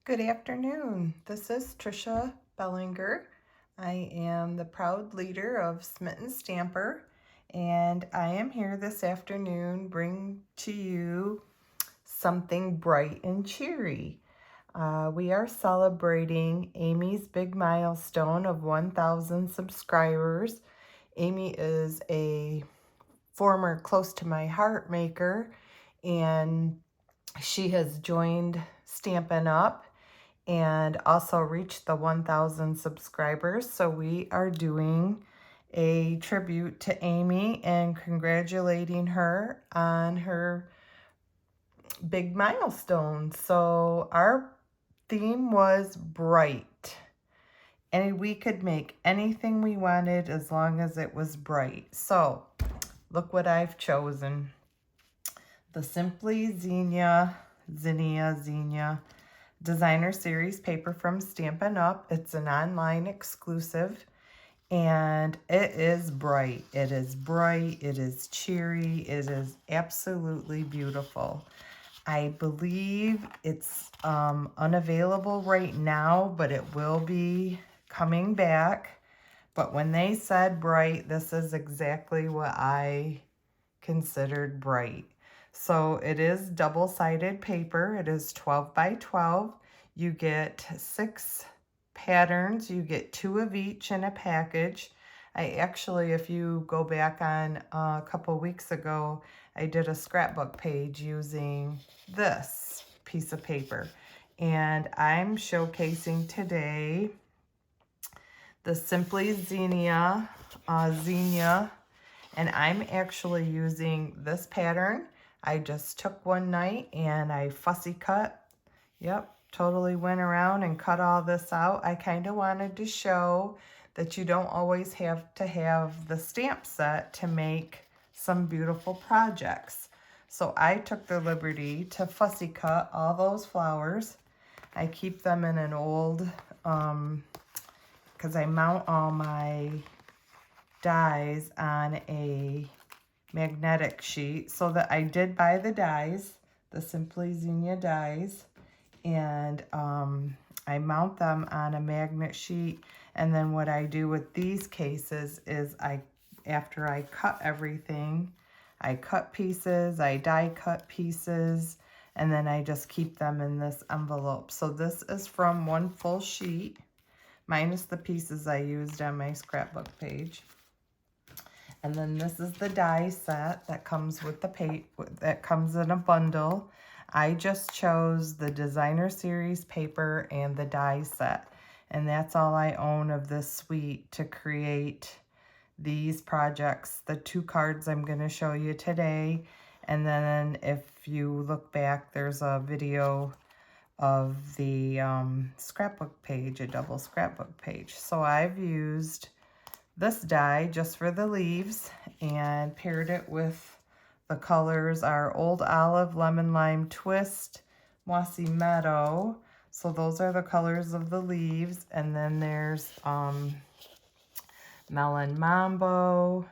Good afternoon. This is Trisha Bellinger. I am the proud leader of Smitten Stamper, and I am here this afternoon bring to you something bright and cheery. We are celebrating Amy's big milestone of 1,000 subscribers. Amy is a former close to my heart maker, and she has joined Stampin' Up and also reached the 1,000 subscribers. So we are doing a tribute to Amy and congratulating her on her big milestone. So our theme was bright. And we could make anything we wanted as long as it was bright. So look what I've chosen. The Simply Zinnia Designer Series paper from Stampin' Up. It's an online exclusive, and it is bright. It is bright, it is cheery, it is absolutely beautiful. I believe it's unavailable right now, but it will be coming back. But when they said bright, this is exactly what I considered bright. So it is double-sided paper. It is 12 by 12. You get 6 patterns. You get 2 of each in a package. I actually, if you go back on a couple weeks ago, I did a scrapbook page using this piece of paper. And I'm showcasing today the Simply Zinnia, and I'm actually using this pattern. I just took one night and I fussy cut. Yep, totally went around and cut all this out. I kind of wanted to show that you don't always have to have the stamp set to make some beautiful projects. So I took the liberty to fussy cut all those flowers. I keep them in an old, because I mount all my dies on a magnetic sheet, so that I did buy the dies, the Simply Zinnia dies, and I mount them on a magnet sheet. And then what I do with these cases is after I cut everything, I cut pieces, I die cut pieces, and then I just keep them in this envelope. So this is from one full sheet, minus the pieces I used on my scrapbook page. And then this is the die set that comes with the paper, that comes in a bundle. I just chose the Designer Series paper and the die set. And that's all I own of this suite to create these projects. The 2 cards I'm going to show you today. And then if you look back, there's a video of the scrapbook page, a double scrapbook page. So I've used this die just for the leaves and paired it with the colors are Old Olive, Lemon-Lime Twist, Mossy Meadow. So those are the colors of the leaves. And then there's Melon Mambo,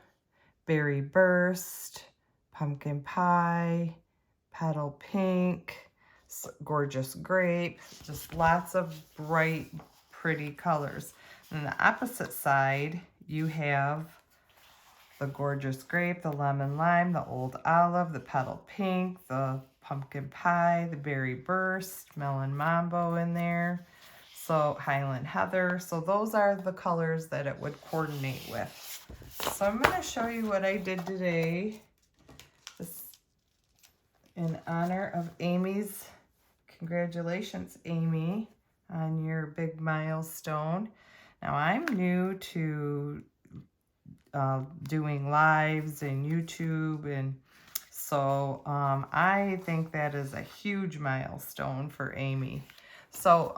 Berry Burst, Pumpkin Pie, Petal Pink, Gorgeous Grape, just lots of bright, pretty colors. And the opposite side, you have the Gorgeous Grape, the Lemon Lime, the Old Olive, the Petal Pink, the Pumpkin Pie, the Berry Burst, Melon Mambo in there. So Highland Heather. So those are the colors that it would coordinate with. So I'm going to show you what I did today. This in honor of Amy's, congratulations, Amy, on your big milestone. Now, I'm new to doing lives and YouTube, and so I think that is a huge milestone for Amy. So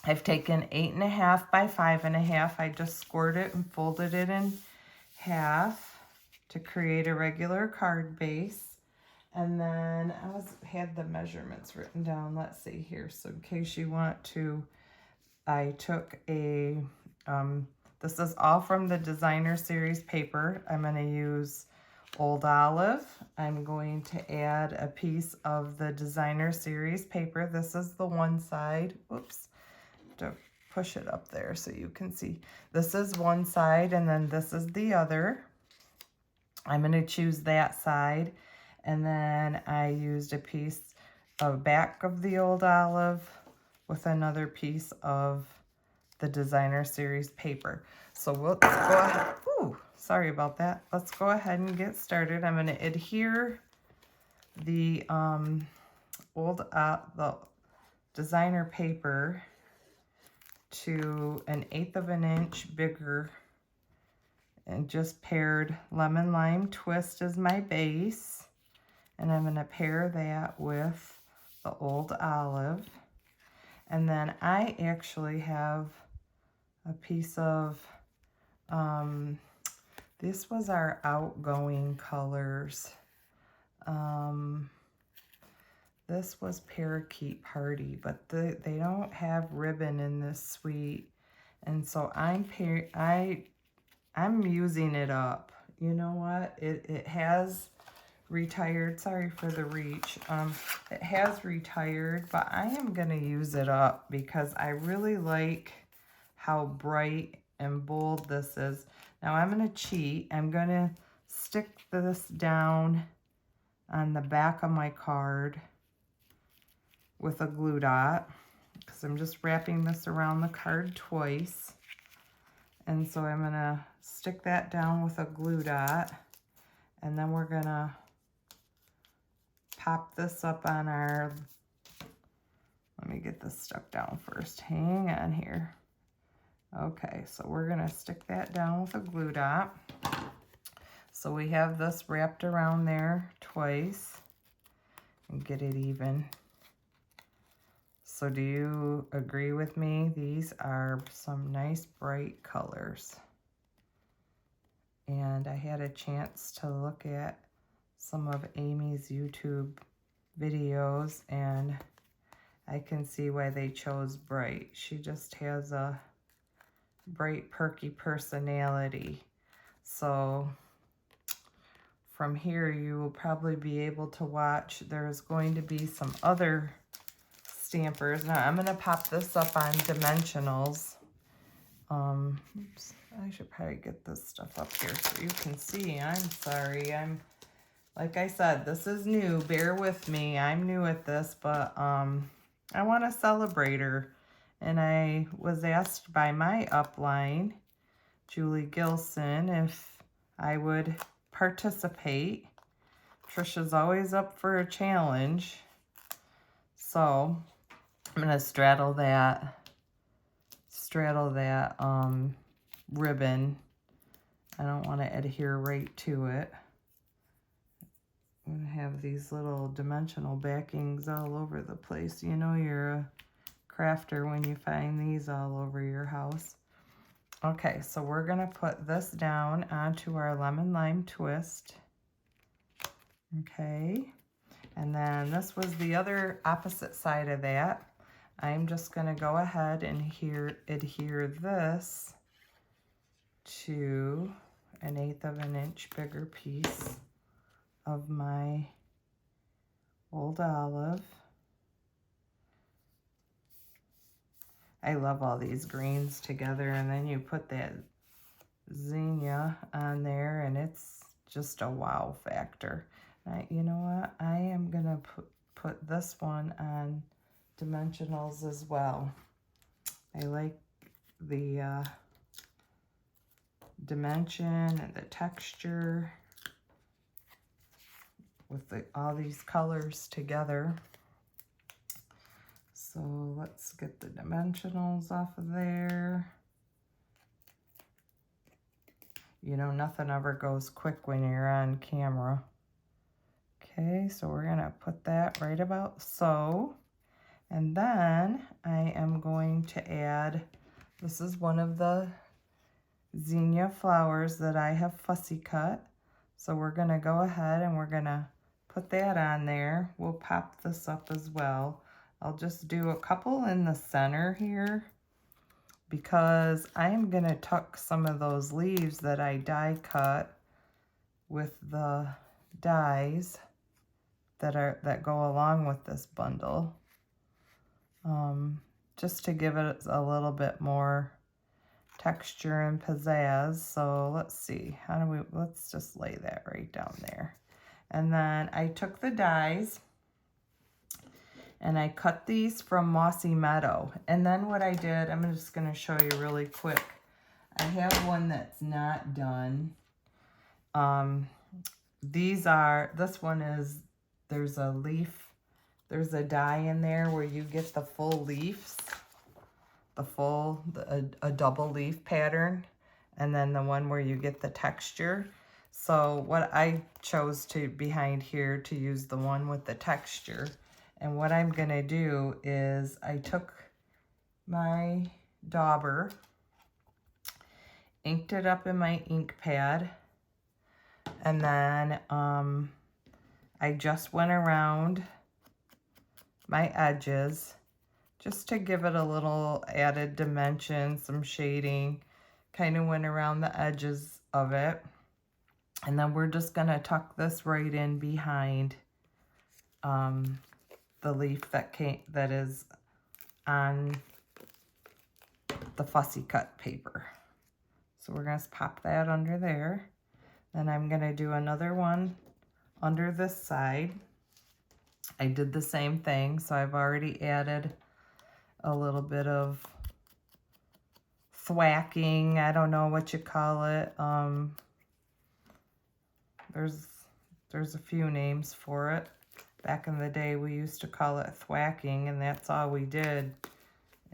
I've taken 8.5 by 5.5. I just scored it and folded it in half to create a regular card base. And then I had the measurements written down. Let's see here. So in case you want to, I took a, this is all from the Designer Series paper. I'm going to use Old Olive. I'm going to add a piece of the Designer Series paper. This is the one side. Oops, to push it up there so you can see. This is one side and then this is the other. I'm going to choose that side. And then I used a piece of back of the Old Olive with another piece of the Designer Series paper. So let's go ahead. Ooh, sorry about that. Let's go ahead and get started. I'm going to adhere the the designer paper to 1/8 of an inch bigger, and just paired Lemon-Lime Twist as my base. And I'm going to pair that with the Old Olive. And then I actually have a piece of, this was our outgoing colors. This was Parakeet Party, but they don't have ribbon in this suite. And so I'm using it up. You know what? It has retired. Sorry for the reach. It has retired, but I am going to use it up because I really like how bright and bold this is. Now I'm going to cheat. I'm going to stick this down on the back of my card with a glue dot because I'm just wrapping this around the card twice. And so I'm going to stick that down with a glue dot, and then we're going to pop this up on our, let me get this stuck down first. Hang on here. Okay, so we're going to stick that down with a glue dot. So we have this wrapped around there twice and get it even. So do you agree with me? These are some nice bright colors. And I had a chance to look at some of Amy's YouTube videos, and I can see why they chose bright. She just has a bright, perky personality. So from here, you will probably be able to watch. There's going to be some other stampers. Now I'm going to pop this up on dimensionals. Oops, I should probably get this stuff up here so you can see. I'm sorry. Like I said, this is new. Bear with me. I'm new at this, but I want to celebrate her. And I was asked by my upline, Julie Gilson, if I would participate. Trisha's always up for a challenge. So I'm going to straddle that ribbon. I don't want to adhere right to it. I'm going to have these little dimensional backings all over the place. You know you're a crafter when you find these all over your house. Okay, so we're going to put this down onto our Lemon-Lime Twist. Okay, and then this was the other opposite side of that. I'm just going to go ahead and adhere this to 1/8 of an inch bigger piece of my Old Olive. I love all these greens together, and then you put that zinnia on there and it's just a wow factor. You know what? I am gonna put this one on dimensionals as well. I like the dimension and the texture with all these colors together. So let's get the dimensionals off of there. You know, nothing ever goes quick when you're on camera. Okay, so we're gonna put that right about so. And then I am going to add, this is one of the zinnia flowers that I have fussy cut. So we're gonna go ahead and we're gonna put that on there. We'll pop this up as well. I'll just do a couple in the center here because I'm gonna tuck some of those leaves that I die cut with the dies that go along with this bundle, just to give it a little bit more texture and pizzazz. So let's see, let's just lay that right down there. And then I took the dies and I cut these from Mossy Meadow. And then what I did, I'm just gonna show you really quick. I have one that's not done. This one is, there's a leaf, there's a die in there where you get the full leaves, a double leaf pattern, and then the one where you get the texture. So what I chose behind here to use the one with the texture. And what I'm gonna do is I took my dauber, inked it up in my ink pad, and then I just went around my edges just to give it a little added dimension, some shading, kind of went around the edges of it. And then we're just gonna tuck this right in behind the leaf that is on the fussy cut paper. So we're gonna pop that under there. Then I'm gonna do another one under this side. I did the same thing, so I've already added a little bit of thwacking. I don't know what you call it. There's a few names for it. Back in the day, we used to call it thwacking, and that's all we did.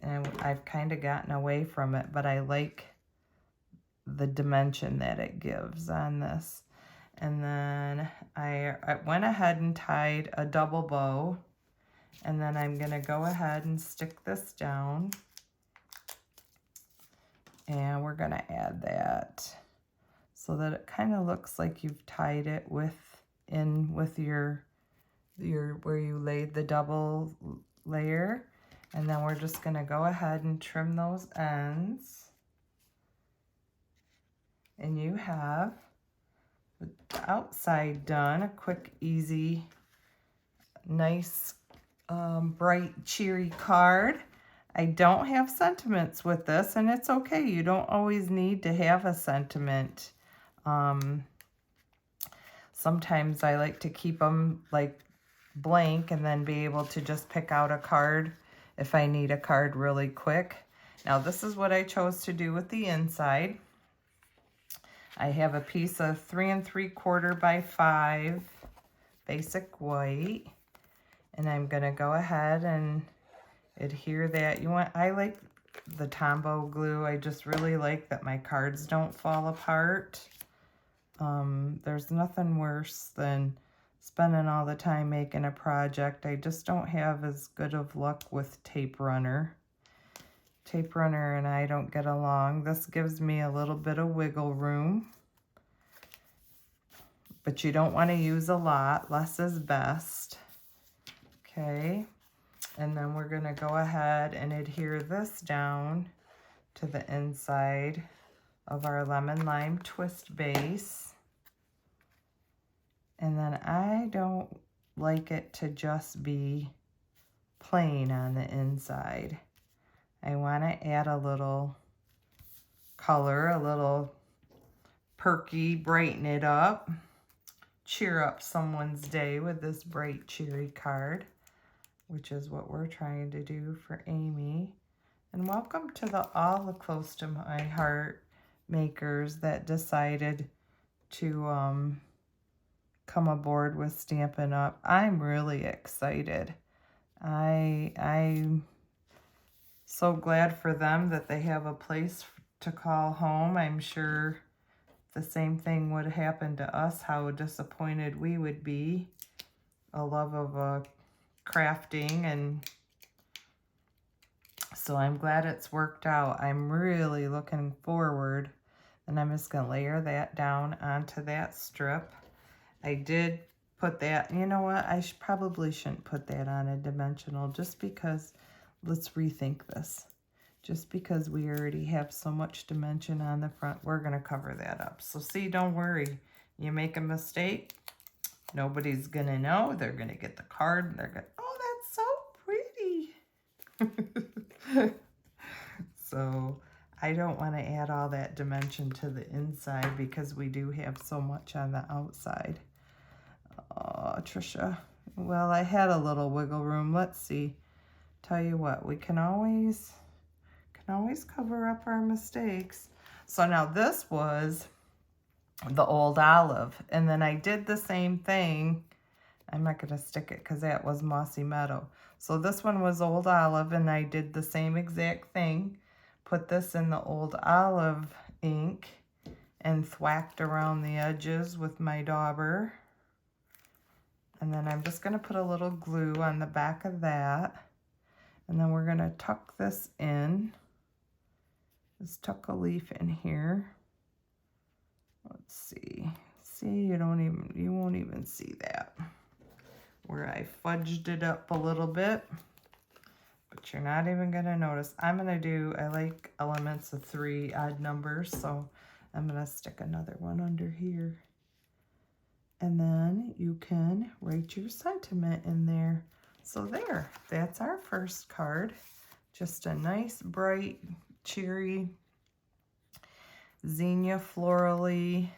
And I've kind of gotten away from it, but I like the dimension that it gives on this. And then I went ahead and tied a double bow, and then I'm gonna go ahead and stick this down, and we're gonna add that so that it kind of looks like you've tied it with your where you laid the double layer. And then we're just gonna go ahead and trim those ends, and you have the outside done. A quick, easy, nice, bright, cheery card. I don't have sentiments with this, and it's okay. You don't always need to have a sentiment. Sometimes I like to keep them like blank and then be able to just pick out a card if I need a card really quick. Now this is what I chose to do with the inside. I have a piece of 3 3/4 by 5 basic white, and I'm gonna go ahead and adhere that. I like the Tombow glue. I just really like that my cards don't fall apart. There's nothing worse than spending all the time making a project. I just don't have as good of luck with tape runner. Tape runner and I don't get along. This gives me a little bit of wiggle room, but you don't want to use a lot. Less is best. Okay, and then we're going to go ahead and adhere this down to the inside of our Lemon-Lime Twist base. And then I don't like it to just be plain on the inside. I want to add a little color, a little perky, brighten it up, cheer up someone's day with this bright, cheery card, which is what we're trying to do for Amy. And welcome to all the close to my heart makers that decided to come aboard with Stampin' Up. I'm really excited. I'm so glad for them that they have a place to call home. I'm sure the same thing would happen to us, how disappointed we would be. A love of crafting, and so I'm glad it's worked out. I'm really looking forward, and I'm just going to layer that down onto that strip. I did put that, you know what, I probably shouldn't put that on a dimensional, just because, let's rethink this. Just because we already have so much dimension on the front, we're going to cover that up. So see, don't worry. You make a mistake, nobody's gonna know. They're gonna get the card and they're gonna, oh, that's so pretty. So I don't want to add all that dimension to the inside because we do have so much on the outside. Oh, Trisha. Well, I had a little wiggle room. Let's see. Tell you what, we can always cover up our mistakes. So now this was the old olive, and then I did the same thing. I'm not going to stick it because that was Mossy Meadow. So this one was old olive, and I did the same exact thing. Put this in the old olive ink and thwacked around the edges with my dauber. And then I'm just going to put a little glue on the back of that. And then we're going to tuck this in. Just tuck a leaf in here. Let's see. See, you won't even see that. Where I fudged it up a little bit. But you're not even going to notice. I like elements of 3 odd numbers, so I'm going to stick another one under here. And then you can write your sentiment in there. So there, that's our first card. Just a nice, bright, cheery, zinnia florally,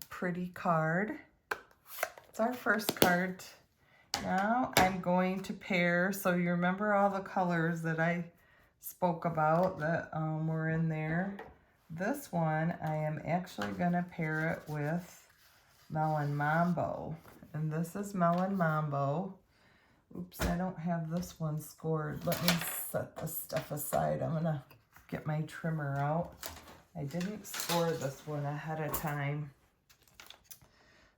pretty card. It's our first card. Now I'm going to pair, so you remember all the colors that I spoke about that were in there. This one, I am actually going to pair it with Melon Mambo. And this is Melon Mambo. Oops, I don't have this one scored. Let me set this stuff aside. I'm going to get my trimmer out. I didn't score this one ahead of time.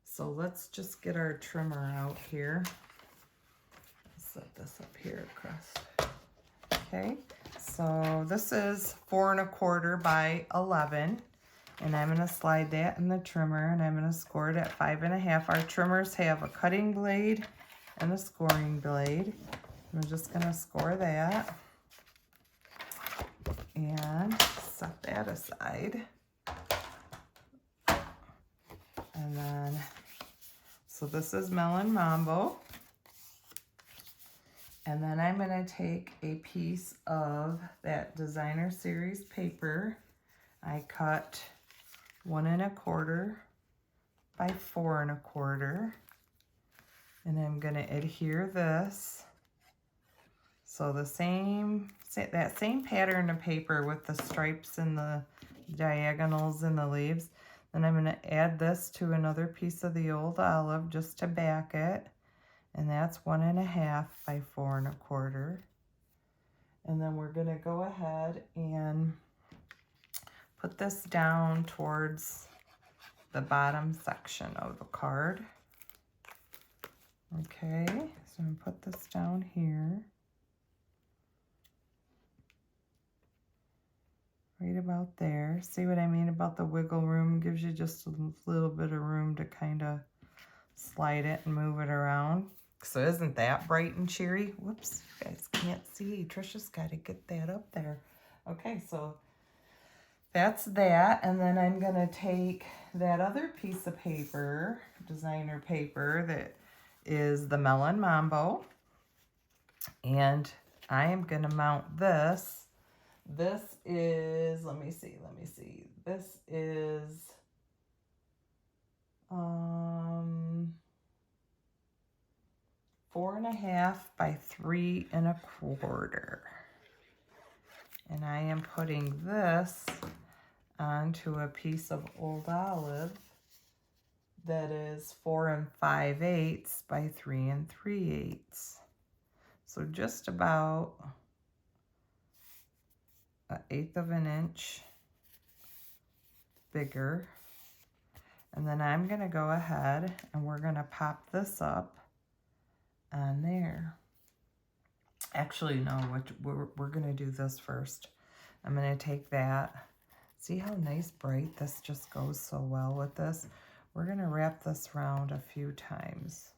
So let's just get our trimmer out here. Set this up here across. Okay, so this is 4 1/4 by 11. And I'm going to slide that in the trimmer, and I'm going to score it at 5 1/2. Our trimmers have a cutting blade and a scoring blade. I'm just going to score that and set that aside. And then, so this is Melon Mambo. And then I'm going to take a piece of that designer series paper. I cut 1 1/4 by 4 1/4. And I'm going to adhere this. So that same pattern of paper with the stripes and the diagonals and the leaves. Then I'm going to add this to another piece of the old olive just to back it. And that's 1 1/2 by 4 1/4. And then we're going to go ahead and put this down towards the bottom section of the card. Okay, so I'm going to put this down here. Right about there. See what I mean about the wiggle room? Gives you just a little bit of room to kind of slide it and move it around. So isn't that bright and cheery? Whoops, you guys can't see. Trisha's got to get that up there. Okay, so that's that. And then I'm going to take that other piece of paper, designer paper, that is the Melon Mambo. And I am going to mount this. This is, let me see. This is 4 1/2 by 3 1/4. And I am putting this onto a piece of old olive that is 4 5/8 by 3 3/8. So just about 1/8 of an inch bigger. And then I'm going to go ahead and we're going to pop this up on there. Actually, no, we're going to do this first. I'm going to take that. See how nice bright this just goes so well with this? We're going to wrap this around a few times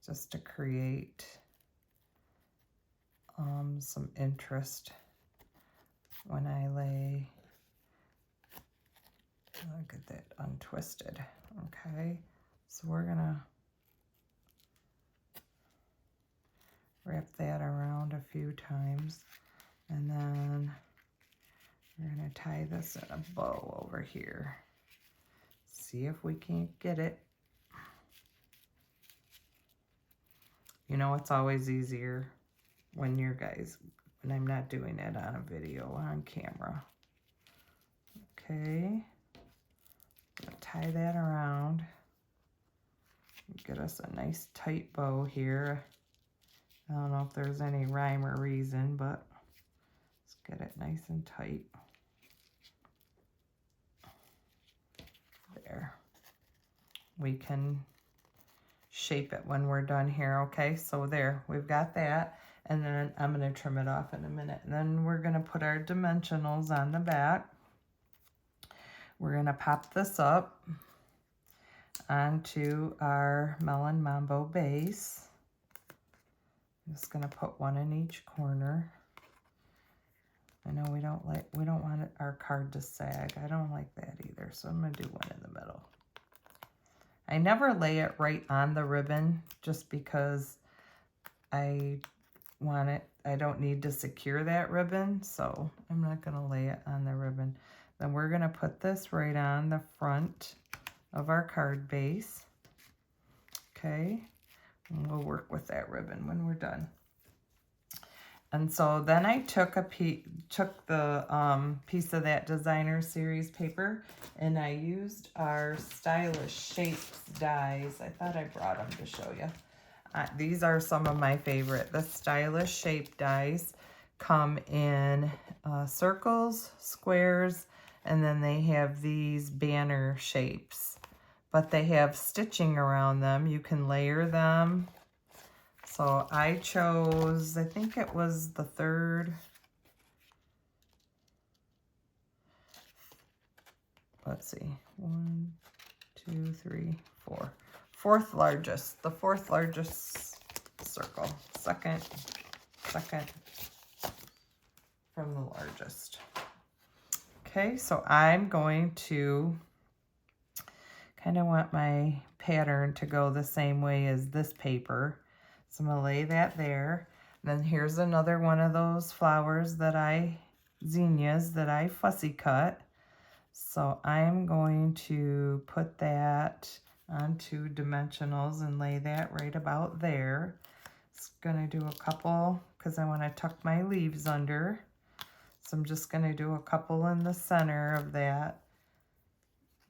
just to create some interest when I lay I'll get that untwisted. Okay, so we're gonna wrap that around a few times, and then we're gonna tie this in a bow over here. See if we can't get it. You know, it's always easier when when I'm not doing it on a video, on camera. Okay, tie that around. Get us a nice tight bow here. I don't know if there's any rhyme or reason, but let's get it nice and tight. There. We can shape it when we're done here, okay? So there, we've got that. And then I'm gonna trim it off in a minute. And then we're gonna put our dimensionals on the back. We're gonna pop this up onto our Melon Mambo base. I'm just gonna put one in each corner. I know we don't want our card to sag. I don't like that either, so I'm gonna do one in the middle. I never lay it right on the ribbon just because I don't need to secure that ribbon, so I'm not gonna lay it on the ribbon. Then we're gonna put this right on the front of our card base. Okay, and we'll work with that ribbon when we're done. And so then I took the piece of that designer series paper, and I used our Stylish Shapes dies. I thought I brought them to show you. These are some of my favorite. The Stylish Shape dies come in circles, squares, and then they have these banner shapes. But they have stitching around them. You can layer them. So I chose, I think it was the third, let's see, 1, 2, 3, 4. Fourth largest, the fourth largest circle. Second from the largest. Okay, so I'm going to kind of want my pattern to go the same way as this paper. So I'm going to lay that there. And then here's another one of those flowers zinnias that I fussy cut. So I'm going to put that onto dimensionals and lay that right about there. It's going to do a couple because I want to tuck my leaves under. So I'm just going to do a couple in the center of that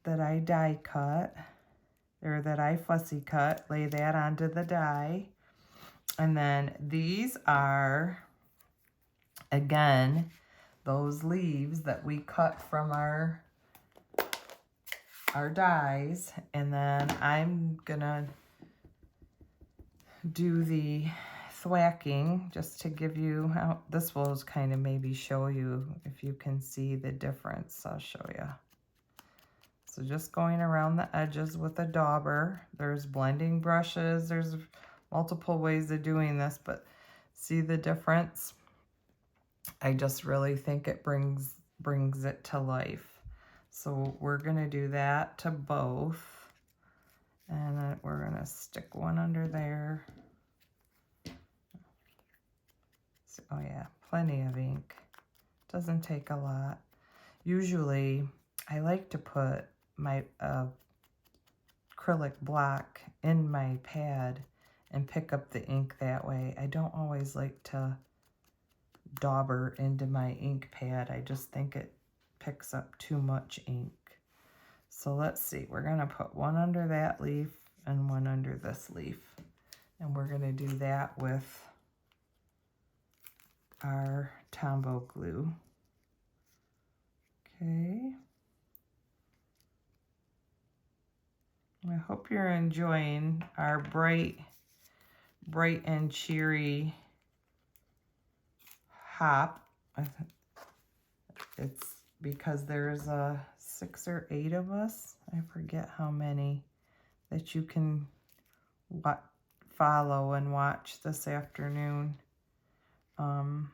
I die cut, or that I fussy cut. Lay that onto the die. And then these are, again, those leaves that we cut from our dies. And then I'm gonna do the thwacking just to give you how this will kind of maybe show you if you can see the difference. I'll show you. So just going around the edges with a dauber. There's blending brushes. There's multiple ways of doing this, but see the difference? I just really think it brings it to life. So we're gonna do that to both, and then we're gonna stick one under there. So, oh yeah, plenty of ink. Doesn't take a lot. Usually I like to put my acrylic block in my pad and pick up the ink that way. I don't always like to dauber into my ink pad. I just think it picks up too much ink. So let's see, we're gonna put one under that leaf and one under this leaf. And we're gonna do that with our Tombow glue. Okay. I hope you're enjoying our bright and cheery hop. It's because there's 6 or 8 of us. I forget how many that you can follow and watch this afternoon, and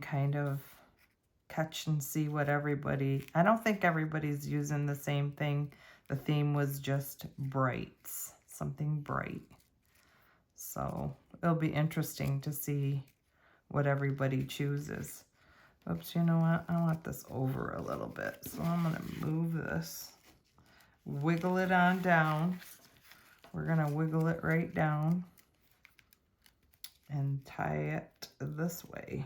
kind of catch and see what everybody, I don't think everybody's using the same thing. The theme was just brights, something bright. So it'll be interesting to see what everybody chooses. Oops, you know what? I want this over a little bit. So I'm going to move this. Wiggle it on down. We're going to wiggle it right down and tie it this way.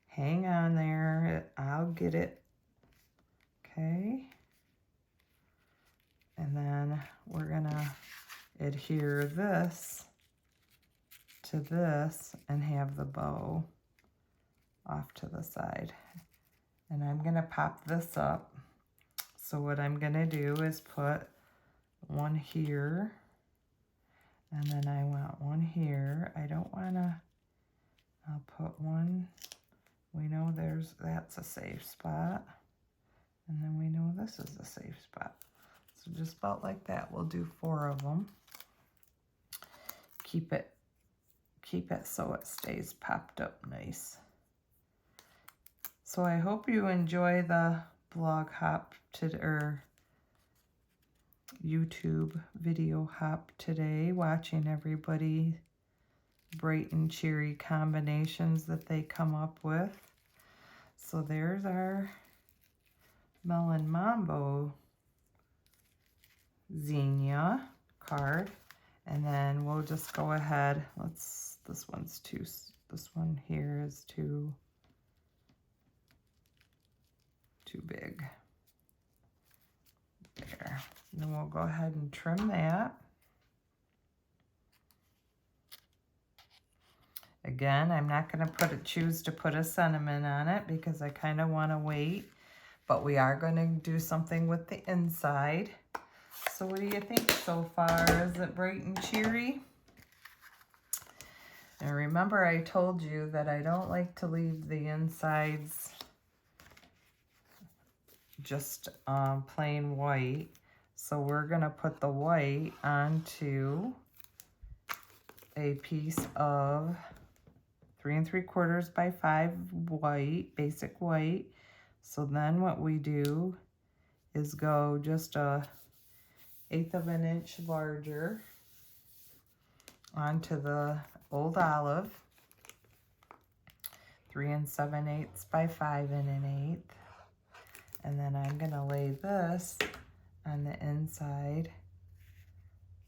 Hang on there. I'll get it. Okay. And then we're going to adhere this to this and have the bow off to the side. And I'm going to pop this up. So what I'm going to do is put one here, and then I want one here. I don't want to, I'll put one, we know that's a safe spot. And then we know this is a safe spot. So just about like that, we'll do 4 of them. Keep it so it stays popped up nice. So I hope you enjoy the blog hop or YouTube video hop today, watching everybody bright and cheery combinations that they come up with. So there's our Melon Mambo Zinnia card, and then we'll just go ahead. This one here is too big. There. And then we'll go ahead and trim that. Again, I'm not going to choose to put a sentiment on it because I kind of want to wait, but we are going to do something with the inside. So what do you think so far? Is it bright and cheery? And remember, I told you that I don't like to leave the insides just plain white. So we're going to put the white onto a piece of 3 3/4 by 5 white, basic white. So then what we do is go just a 1/8 of an inch larger onto the old olive, 3 7/8 by 5 1/8. And then I'm gonna lay this on the inside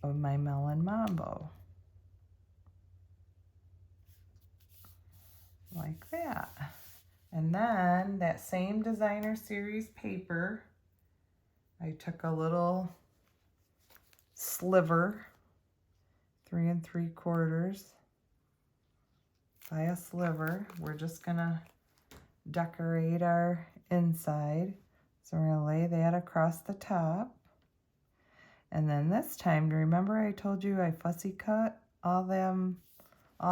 of my Melon Mambo. Like that. And then that same designer series paper, I took a little sliver, 3 3/4 by a sliver. We're just gonna decorate our inside. So we're gonna lay that across the top. And then this time, remember I told you I fussy cut all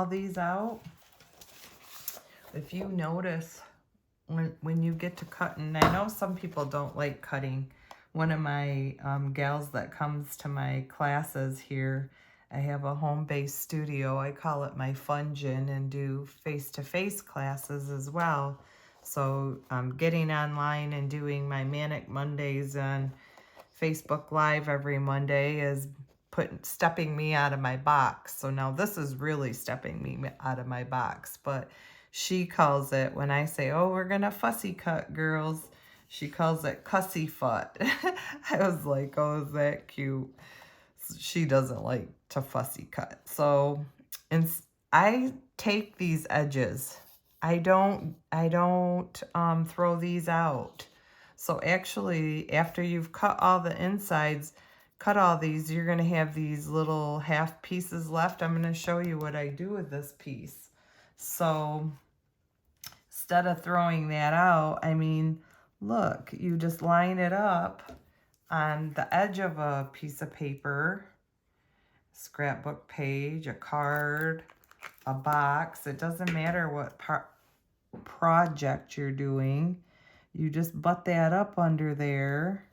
these out? If you notice when you get to cutting, I know some people don't like cutting. One of my gals that comes to my classes here, I have a home-based studio. I call it my fun gym, and do face-to-face classes as well. So getting online and doing my Manic Mondays on Facebook Live every Monday is stepping me out of my box. So now this is really stepping me out of my box. But she calls it, when I say, oh, we're going to fussy cut, girls, she calls it cussy foot. I was like, oh, is that cute? She doesn't like to fussy cut. So I take these edges. I don't throw these out. So actually, after you've cut all the insides, cut all these, you're going to have these little half pieces left. I'm going to show you what I do with this piece. So instead of throwing that out, I mean, look, you just line it up on the edge of a piece of paper, scrapbook page, a card, a box. It doesn't matter what project you're doing. You just butt that up under there,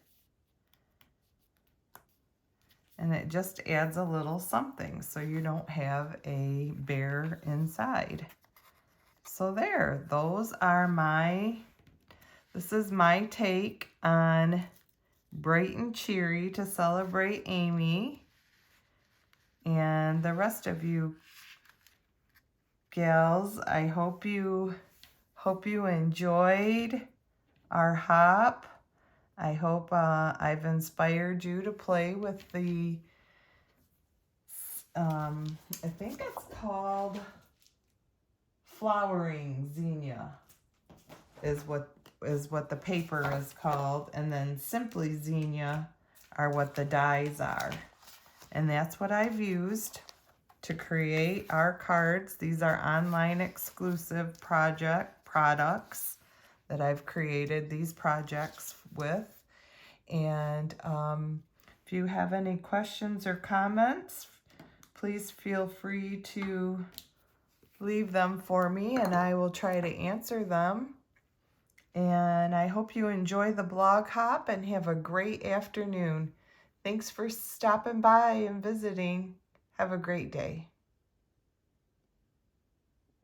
and it just adds a little something so you don't have a bare inside. So there, this is my take on Bright and Cheery to celebrate Amy. And the rest of you gals, I hope you enjoyed our hop. I hope I've inspired you to play with the, I think it's called Flowering Zinnia is what the paper is called, and then Simply Zinnia are what the dies are. And that's what I've used to create our cards. These are online exclusive products that I've created these projects with. And if you have any questions or comments, please feel free to leave them for me and I will try to answer them. And I hope you enjoy the blog hop and have a great afternoon. Thanks for stopping by and visiting. Have a great day.